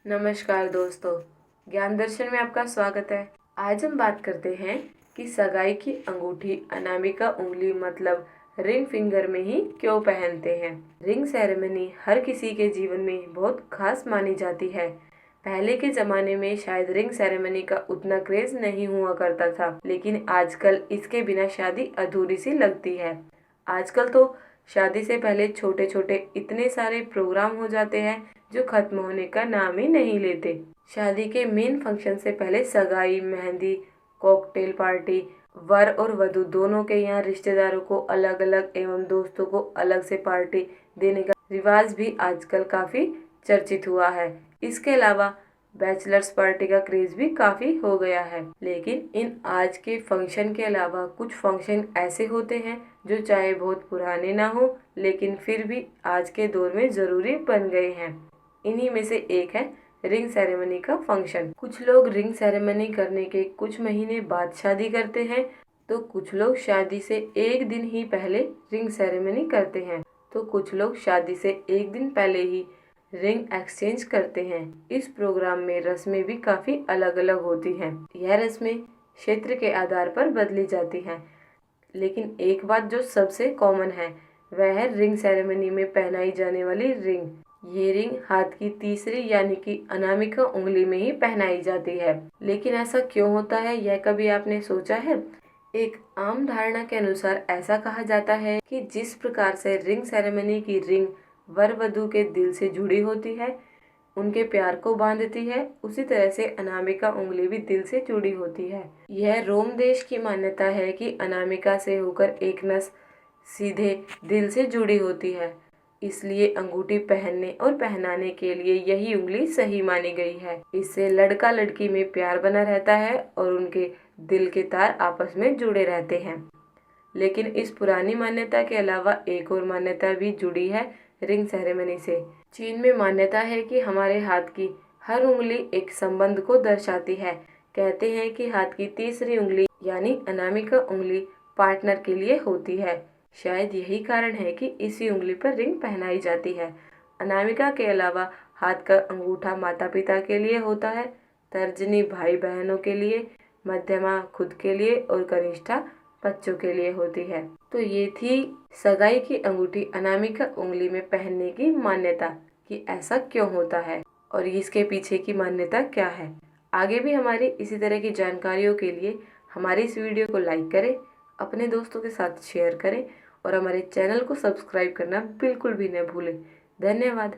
नमस्कार दोस्तों, ज्ञान दर्शन में आपका स्वागत है। आज हम बात करते हैं कि सगाई की अंगूठी अनामिका उंगली मतलब रिंग फिंगर में ही क्यों पहनते हैं। रिंग सेरेमनी हर किसी के जीवन में बहुत खास मानी जाती है। पहले के जमाने में शायद रिंग सेरेमनी का उतना क्रेज नहीं हुआ करता था, लेकिन आजकल इसके बिना शादी अधूरी सी लगती है। आजकल तो शादी से पहले छोटे छोटे इतने सारे प्रोग्राम हो जाते हैं जो खत्म होने का नाम ही नहीं लेते। शादी के मेन फंक्शन से पहले सगाई, मेहंदी, कॉकटेल पार्टी, वर और वधू दोनों के यहाँ रिश्तेदारों को अलग अलग एवं दोस्तों को अलग से पार्टी देने का रिवाज भी आजकल काफी चर्चित हुआ है। इसके अलावा बैचलर्स पार्टी का क्रेज भी काफी हो गया है। लेकिन इन आज के फंक्शन के अलावा कुछ फंक्शन ऐसे होते हैं जो चाहे बहुत पुराने ना हो, लेकिन फिर भी आज के दौर में जरूरी बन गए हैं। इन्हीं में से एक है रिंग सेरेमनी का फंक्शन। कुछ लोग रिंग सेरेमनी करने के कुछ महीने बाद शादी करते हैं, तो कुछ लोग शादी से एक दिन ही पहले रिंग सेरेमनी करते हैं, तो कुछ लोग शादी से एक दिन पहले ही रिंग एक्सचेंज करते हैं। इस प्रोग्राम में रस्में भी काफी अलग अलग होती हैं। यह रस्में क्षेत्र के आधार पर बदली जाती हैं, लेकिन एक बात जो सबसे कॉमन है वह है रिंग सेरेमनी में पहनाई जाने वाली रिंग। ये रिंग हाथ की तीसरी यानी कि अनामिका उंगली में ही पहनाई जाती है। लेकिन ऐसा क्यों होता है, यह कभी आपने सोचा है? एक आम धारणा के अनुसार ऐसा कहा जाता है कि जिस प्रकार से रिंग सेरेमनी की रिंग वर वधू के दिल से जुड़ी होती है, उनके प्यार को बांधती है, उसी तरह से अनामिका उंगली भी दिल से जुड़ी होती है। यह रोम देश की मान्यता है कि अनामिका से होकर एक नस सीधे दिल से जुड़ी होती है, इसलिए अंगूठी पहनने और पहनाने के लिए यही उंगली सही मानी गई है। इससे लड़का लड़की में प्यार बना रहता है और उनके दिल के तार आपस में जुड़े रहते हैं। लेकिन इस पुरानी मान्यता के अलावा एक और मान्यता भी जुड़ी है रिंग सेरेमनी से। चीन में मान्यता है कि हमारे हाथ की हर उंगली एक संबंध को दर्शाती है। कहते हैं कि हाथ की तीसरी उंगली यानी अनामिका उंगली पार्टनर के लिए होती है। शायद यही कारण है कि इसी उंगली पर रिंग पहनाई जाती है। अनामिका के अलावा हाथ का अंगूठा माता पिता के लिए होता है, तर्जनी भाई बहनों के लिए, मध्यमा खुद के लिए और कनिष्ठा बच्चों के लिए होती है। तो ये थी सगाई की अंगूठी अनामिका उंगली में पहनने की मान्यता कि ऐसा क्यों होता है और इसके पीछे की मान्यता क्या है। आगे भी हमारी इसी तरह की जानकारियों के लिए हमारी इस वीडियो को लाइक करें, अपने दोस्तों के साथ शेयर करें और हमारे चैनल को सब्सक्राइब करना बिल्कुल भी न भूलें। धन्यवाद।